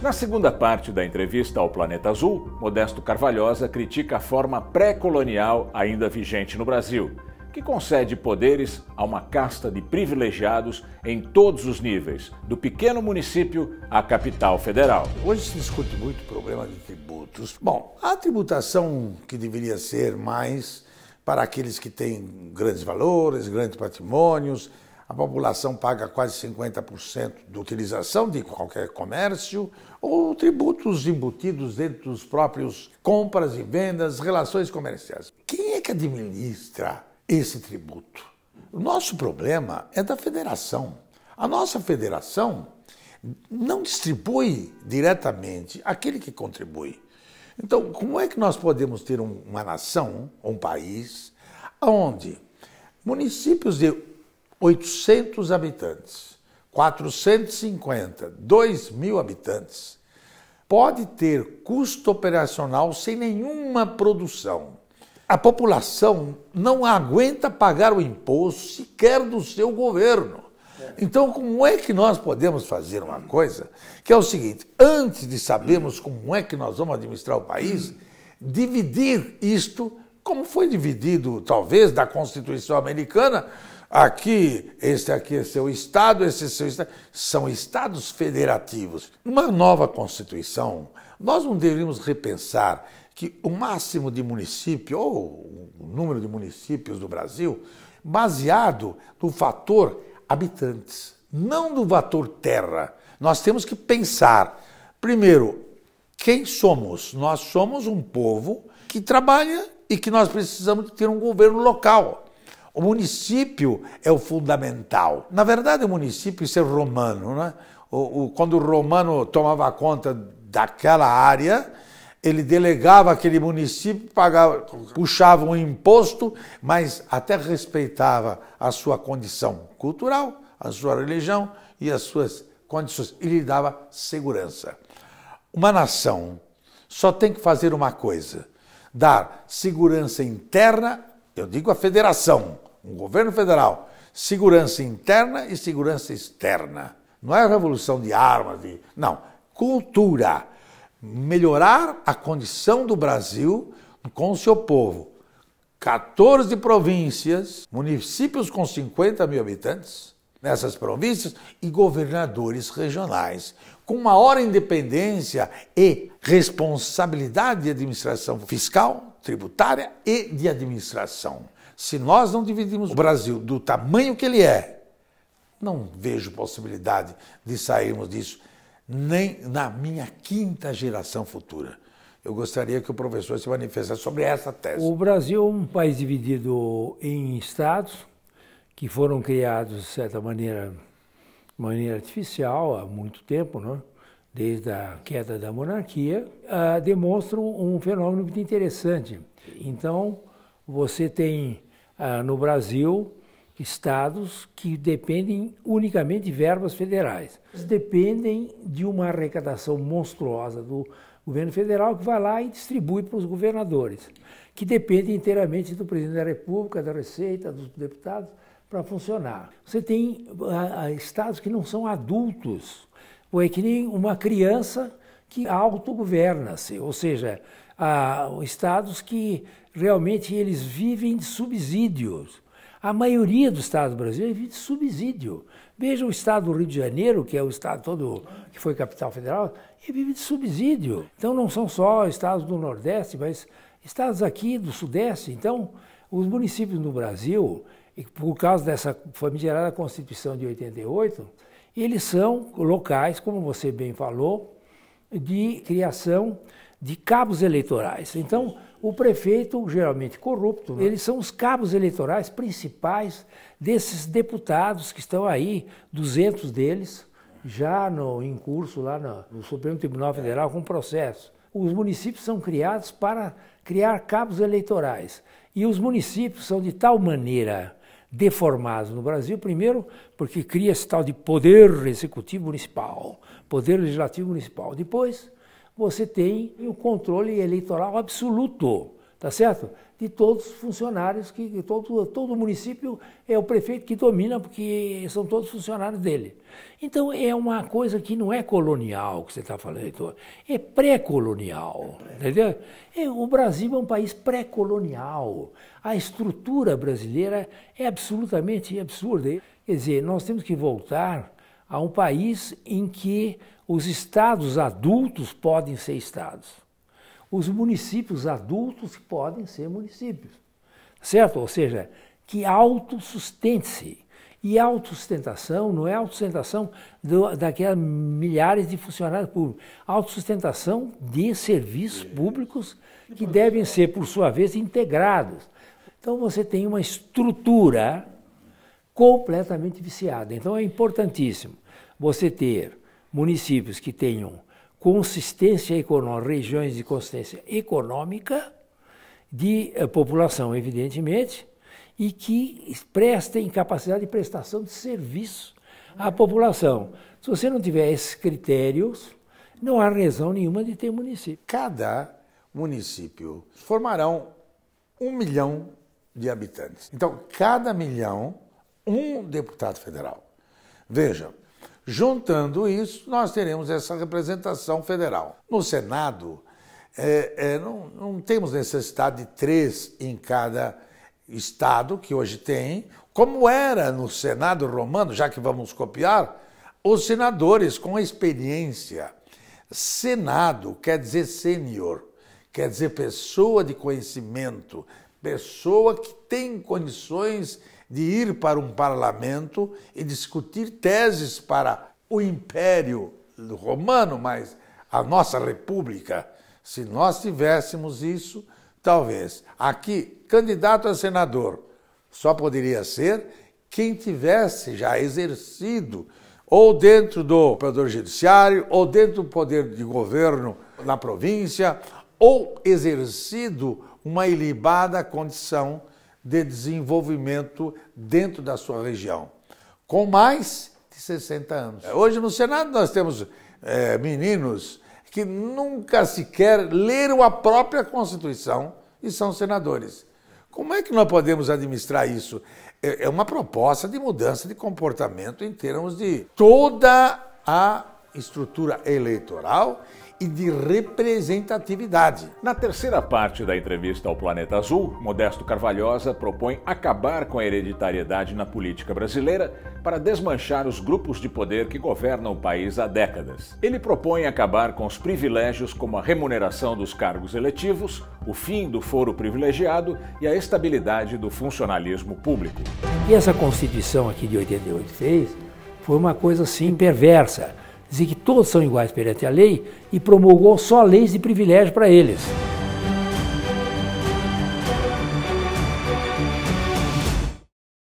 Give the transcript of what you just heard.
Na segunda parte da entrevista ao Planeta Azul, Modesto Carvalhosa critica a forma pré-colonial ainda vigente no Brasil, que concede poderes a uma casta de privilegiados em todos os níveis, do pequeno município à capital federal. Hoje se discute muito o problema de tributos. Bom, a tributação que deveria ser mais para aqueles que têm grandes valores, grandes patrimônios. A população paga quase 50% da utilização de qualquer comércio, ou tributos embutidos dentro dos próprios compras e vendas, relações comerciais. Quem é que administra esse tributo? O nosso problema é da federação. A nossa federação não distribui diretamente aquele que contribui. Então, como é que nós podemos ter uma nação, um país, onde municípios de 800 habitantes, 450, 2.000 habitantes, pode ter custo operacional sem nenhuma produção? A população não aguenta pagar o imposto sequer do seu governo. Então, como é que nós podemos fazer uma coisa que é o seguinte: antes de sabermos como é que nós vamos administrar o país, dividir isto, como foi dividido, talvez, da Constituição americana. Aqui, esse aqui é seu estado, esse é seu estado. São estados federativos. Numa nova Constituição, nós não deveríamos repensar que o máximo de município, ou o número de municípios do Brasil, baseado no fator habitantes, não no fator terra. Nós temos que pensar, primeiro, quem somos? Nós somos um povo que trabalha e que nós precisamos de ter um governo local. O município é o fundamental. Na verdade, o município, isso é romano, né? Quando o romano tomava conta daquela área, ele delegava aquele município, pagava, puxava um imposto, mas até respeitava a sua condição cultural, a sua religião e as suas condições. E lhe dava segurança. Uma nação só tem que fazer uma coisa: dar segurança interna, eu digo a federação, um governo federal, segurança interna e segurança externa. Não é a revolução de armas, não, cultura. Melhorar a condição do Brasil com o seu povo. 14 províncias, municípios com 50.000 habitantes nessas províncias e governadores regionais com maior independência e responsabilidade de administração fiscal, tributária e de administração. Se nós não dividirmos o Brasil do tamanho que ele é, não vejo possibilidade de sairmos disso, nem na minha quinta geração futura. Eu gostaria que o professor se manifestasse sobre essa tese. O Brasil é um país dividido em estados que foram criados, de certa maneira artificial há muito tempo, né? Desde a queda da monarquia, demonstram um fenômeno muito interessante. Então, você tem no Brasil estados que dependem unicamente de verbas federais. Eles dependem de uma arrecadação monstruosa do governo federal que vai lá e distribui para os governadores, que dependem inteiramente do presidente da República, da Receita, dos deputados, para funcionar. Você tem estados que não são adultos, ou é que nem uma criança que autogoverna-se, ou seja, estados que realmente eles vivem de subsídios. A maioria dos estados brasileiros vive de subsídio. Veja o estado do Rio de Janeiro, que é o estado todo que foi capital federal, ele vive de subsídio. Então não são só estados do Nordeste, mas estados aqui do Sudeste. Então, os municípios no Brasil, por causa dessa famigerada Constituição de 88, eles são locais, como você bem falou, de criação de cabos eleitorais. Então, o prefeito, geralmente corrupto, né? Eles são os cabos eleitorais principais desses deputados que estão aí, 200 deles, já em curso lá no Supremo Tribunal Federal com processo. Os municípios são criados para criar cabos eleitorais. E os municípios são de tal maneira deformados no Brasil, primeiro porque cria esse tal de poder executivo municipal, poder legislativo municipal. Depois, você tem o controle eleitoral absoluto, tá certo? de todos os funcionários, que todo município é o prefeito que domina, porque são todos funcionários dele. Então é uma coisa que não é colonial que você está falando, Heitor, é pré-colonial, entendeu? O Brasil é um país pré-colonial. A estrutura brasileira é absolutamente absurda. Quer dizer, nós temos que voltar a um país em que os estados adultos podem ser estados. Os municípios adultos podem ser municípios, certo? Ou seja, que autossustente-se. E autossustentação não é autossustentação daquelas milhares de funcionários públicos. Autossustentação de serviços públicos que devem ser, por sua vez, integrados. Então você tem uma estrutura completamente viciada. Então é importantíssimo você ter municípios que tenham consistência econômica, regiões de consistência econômica, de população, evidentemente, e que prestem capacidade de prestação de serviço à população. Se você não tiver esses critérios, não há razão nenhuma de ter município. Cada município formarão 1 milhão de habitantes. Então, cada milhão, um deputado federal. Veja, juntando isso, nós teremos essa representação federal. No Senado, não temos necessidade de 3 em cada estado, que hoje tem, como era no Senado romano, já que vamos copiar, os senadores com experiência. Senado quer dizer sênior, quer dizer pessoa de conhecimento, pessoa que tem condições de ir para um parlamento e discutir teses para o Império Romano, mas a nossa República. Se nós tivéssemos isso, talvez. Aqui, candidato a senador só poderia ser quem tivesse já exercido ou dentro do Poder Judiciário, ou dentro do poder de governo na província, ou exercido uma ilibada condição de desenvolvimento dentro da sua região, com mais de 60 anos. Hoje no Senado nós temos meninos que nunca sequer leram a própria Constituição e são senadores. Como é que nós podemos administrar isso? É uma proposta de mudança de comportamento em termos de toda a estrutura eleitoral e de representatividade. Na terceira parte da entrevista ao Planeta Azul, Modesto Carvalhosa propõe acabar com a hereditariedade na política brasileira para desmanchar os grupos de poder que governam o país há décadas. Ele propõe acabar com os privilégios como a remuneração dos cargos eletivos, o fim do foro privilegiado e a estabilidade do funcionalismo público. E essa Constituição aqui de 88 fez foi uma coisa assim perversa. Dizer que todos são iguais perante a lei e promulgou só leis de privilégio para eles.